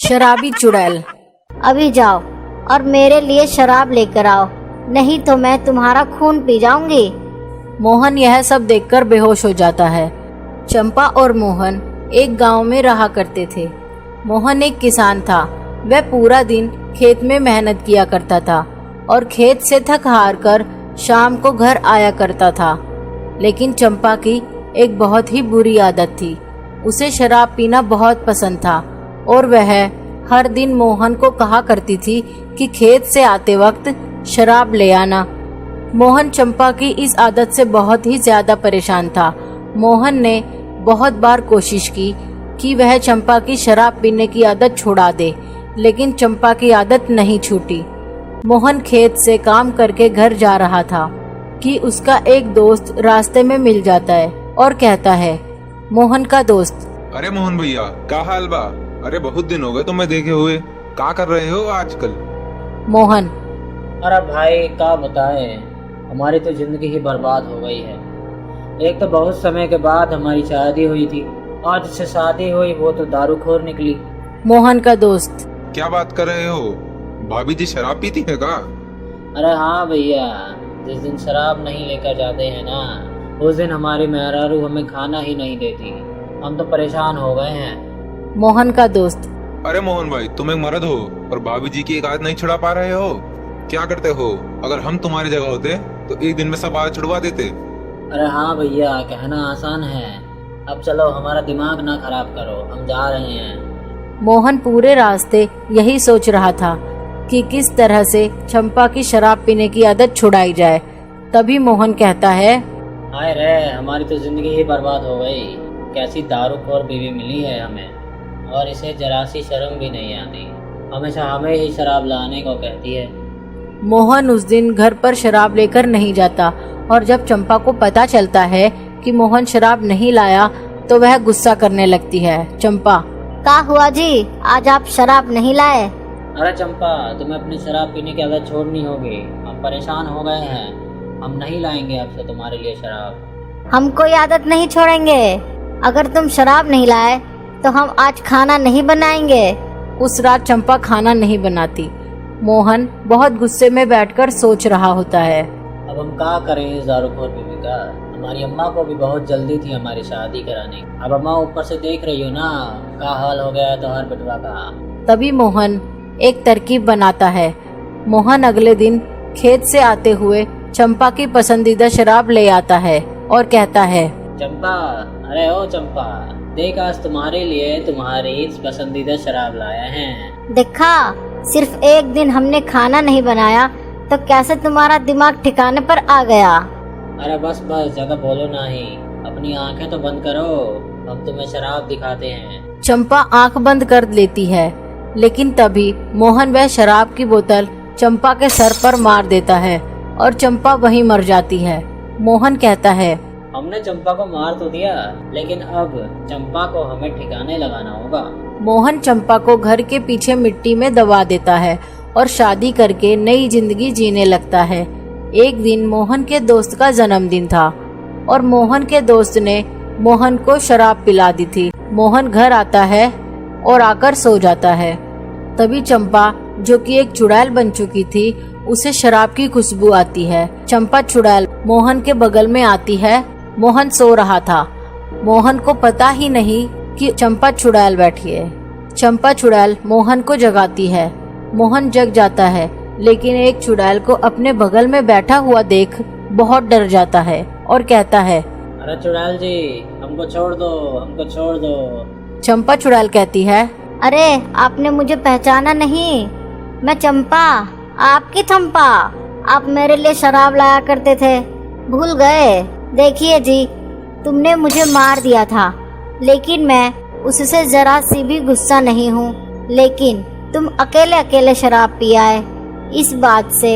शराबी चुड़ैल। अभी जाओ और मेरे लिए शराब लेकर आओ, नहीं तो मैं तुम्हारा खून पी जाऊंगी। मोहन यह सब देखकर बेहोश हो जाता है। चंपा और मोहन एक गांव में रहा करते थे। मोहन एक किसान था। वह पूरा दिन खेत में मेहनत किया करता था और खेत से थक हार कर शाम को घर आया करता था। लेकिन चंपा की एक बहुत ही बुरी आदत थी। उसे शराब पीना बहुत पसंद था और वह हर दिन मोहन को कहा करती थी कि खेत से आते वक्त शराब ले आना। मोहन चंपा की इस आदत से बहुत ही ज्यादा परेशान था। मोहन ने बहुत बार कोशिश की कि वह चंपा की शराब पीने की आदत छुड़ा दे, लेकिन चंपा की आदत नहीं छूटी। मोहन खेत से काम करके घर जा रहा था कि उसका एक दोस्त रास्ते में मिल जाता है और कहता है, मोहन का दोस्त, अरे मोहन भैया, क्या हाल बा? अरे बहुत दिन हो गए तुम्हें देखे हुए, क्या कर रहे हो आजकल? मोहन, अरे भाई क्या बताएं, हमारी तो जिंदगी ही बर्बाद हो गई है। एक तो बहुत समय के बाद हमारी शादी हुई थी, आज से शादी हुई वो तो दारूखोर निकली। मोहन का दोस्त, क्या बात कर रहे हो? भाभी जी शराब पीती है का? अरे हाँ भैया, जिस दिन शराब नहीं लेकर जाते हैं ना, उस दिन हमारी मेहरारू हमें खाना ही नहीं देती। हम तो परेशान हो गए हैं। मोहन का दोस्त, अरे मोहन भाई, तुम एक मर्द हो और भाभी जी की एक आदत नहीं छुड़ा पा रहे हो, क्या करते हो? अगर हम तुम्हारी जगह होते तो एक दिन में सब आदत छुड़वा देते। अरे हाँ भैया, कहना आसान है। अब चलो, हमारा दिमाग ना खराब करो, हम जा रहे हैं। मोहन पूरे रास्ते यही सोच रहा था कि किस तरह से चंपा की शराब पीने की आदत छुड़ाई जाए। तभी मोहन कहता है, हाय रे, हमारी तो जिंदगी ही बर्बाद हो गई। कैसी दारूखोर बीवी मिली है हमें, और इसे जरा सी शर्म भी नहीं आती। हमेशा हमें ही शराब लाने को कहती है। मोहन उस दिन घर पर शराब लेकर नहीं जाता और जब चंपा को पता चलता है कि मोहन शराब नहीं लाया तो वह गुस्सा करने लगती है। चंपा, क्या हुआ जी, आज आप शराब नहीं लाए? अरे चंपा, तुम्हें अपनी शराब पीने की आदत छोड़नी होगी। हम परेशान हो गए हैं, हम नहीं लाएंगे अब से तुम्हारे लिए शराब। हम कोई आदत नहीं छोड़ेंगे। अगर तुम शराब नहीं लाए तो हम आज खाना नहीं बनाएंगे। उस रात चंपा खाना नहीं बनाती। मोहन बहुत गुस्से में बैठकर सोच रहा होता है, अब हम क्या करें इस दारूखोर बीवी का? हमारी अम्मा को भी बहुत जल्दी थी हमारी शादी कराने की। अब अम्मा ऊपर से देख रही हो ना, क्या हाल हो गया है तो हर बिटवा का। तभी मोहन एक तरकीब बनाता है। मोहन अगले दिन खेत से आते हुए चंपा की पसंदीदा शराब ले आता है और कहता है, चंपा, अरे ओ चंपा, देख आज तुम्हारे लिए तुम्हारी पसंदीदा शराब लाया है। देखा, सिर्फ एक दिन हमने खाना नहीं बनाया तो कैसे तुम्हारा दिमाग ठिकाने पर आ गया। अरे बस बस, ज्यादा बोलो नहीं, अपनी आंखें तो बंद करो, हम तुम्हें शराब दिखाते हैं। चंपा आंख बंद कर लेती है, लेकिन तभी मोहन वह शराब की बोतल चंपा के सर पर मार देता है और चंपा वहीं मर जाती है। मोहन कहता है, हमने चंपा को मार तो दिया, लेकिन अब चंपा को हमें ठिकाने लगाना होगा। मोहन चंपा को घर के पीछे मिट्टी में दबा देता है और शादी करके नई जिंदगी जीने लगता है। एक दिन मोहन के दोस्त का जन्मदिन था और मोहन के दोस्त ने मोहन को शराब पिला दी थी। मोहन घर आता है और आकर सो जाता है। तभी चंपा, जो कि एक चुड़ैल बन चुकी थी, उसे शराब की खुशबू आती है। चंपा चुड़ैल मोहन के बगल में आती है। मोहन सो रहा था। मोहन को पता ही नहीं कि चंपा चुड़ैल बैठी है। चंपा चुड़ैल मोहन को जगाती है। मोहन जग जाता है, लेकिन एक चुड़ैल को अपने बगल में बैठा हुआ देख बहुत डर जाता है और कहता है, अरे चुड़ैल जी, हमको छोड़ दो, हमको छोड़ दो। चंपा चुड़ैल कहती है, अरे आपने मुझे पहचाना नहीं, मैं चंपा, आपकी चंपा। आप मेरे लिए शराब लाया करते थे, भूल गए? देखिए जी, तुमने मुझे मार दिया था, लेकिन मैं उससे जरा सी भी गुस्सा नहीं हूँ। लेकिन तुम अकेले अकेले शराब पी आए, इस बात से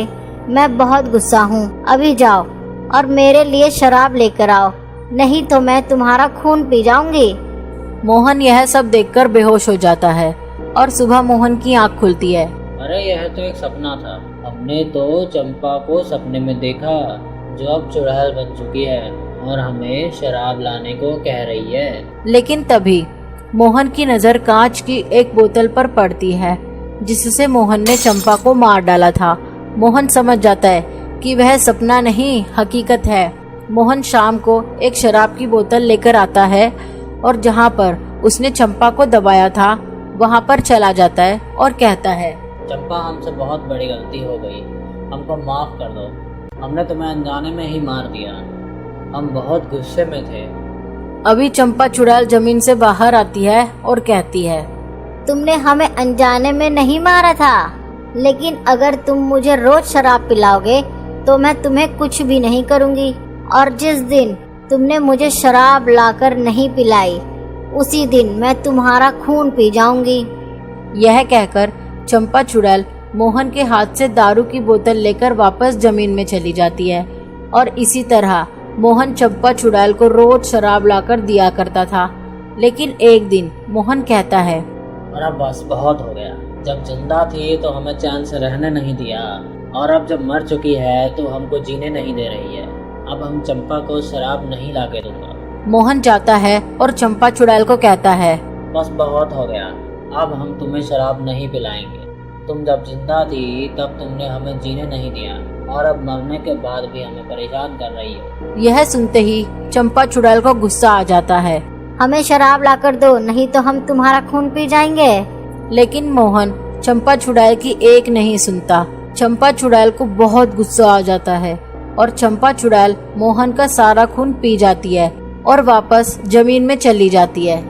मैं बहुत गुस्सा हूँ। अभी जाओ और मेरे लिए शराब लेकर आओ, नहीं तो मैं तुम्हारा खून पी जाऊंगी। मोहन यह सब देखकर बेहोश हो जाता है और सुबह मोहन की आंख खुलती है। अरे यह तो एक सपना था। हमने तो चंपा को सपने में देखा, जो अब चुड़ैल बन चुकी है और हमें शराब लाने को कह रही है। लेकिन तभी मोहन की नज़र कांच की एक बोतल पर पड़ती है जिससे मोहन ने चंपा को मार डाला था। मोहन समझ जाता है कि वह सपना नहीं हकीकत है। मोहन शाम को एक शराब की बोतल लेकर आता है और जहाँ पर उसने चंपा को दबाया था वहाँ पर चला जाता है और कहता है, चंपा, हमसे बहुत बड़ी गलती हो गई, हमको माफ कर दो। हमने तुम्हें अनजाने में ही मार दिया, हम बहुत गुस्से में थे। अभी चंपा चुड़ैल जमीन से बाहर आती है और कहती है, तुमने हमें अनजाने में नहीं मारा था, लेकिन अगर तुम मुझे रोज शराब पिलाओगे तो मैं तुम्हें कुछ भी नहीं करूँगी। और जिस दिन तुमने मुझे शराब लाकर नहीं पिलाई उसी दिन मैं तुम्हारा खून पी जाऊंगी। यह कहकर चंपा चुड़ैल मोहन के हाथ से दारू की बोतल लेकर वापस जमीन में चली जाती है और इसी तरह मोहन चंपा चुड़ैल को रोज शराब लाकर दिया करता था। लेकिन एक दिन मोहन कहता है, और अब बस बहुत हो गया। जब जिंदा थी तो हमें चैन से रहने नहीं दिया, और अब जब मर चुकी है तो हमको जीने नहीं दे रही है। अब हम चंपा को शराब नहीं लाके दूंगा। मोहन जाता है और चंपा चुड़ैल को कहता है, बस बहुत हो गया, अब हम तुम्हें शराब नहीं पिलाएंगे। तुम जब जिंदा थी तब तुमने हमें जीने नहीं दिया, और अब मरने के बाद भी हमें परेशान कर रही हो। यह सुनते ही चंपा चुड़ैल को गुस्सा आ जाता है। हमें शराब लाकर दो, नहीं तो हम तुम्हारा खून पी जाएंगे। लेकिन मोहन चंपा चुड़ैल की एक नहीं सुनता। चंपा चुड़ैल को बहुत गुस्सा आ जाता है और चंपा चुड़ैल मोहन का सारा खून पी जाती है और वापस जमीन में चली जाती है।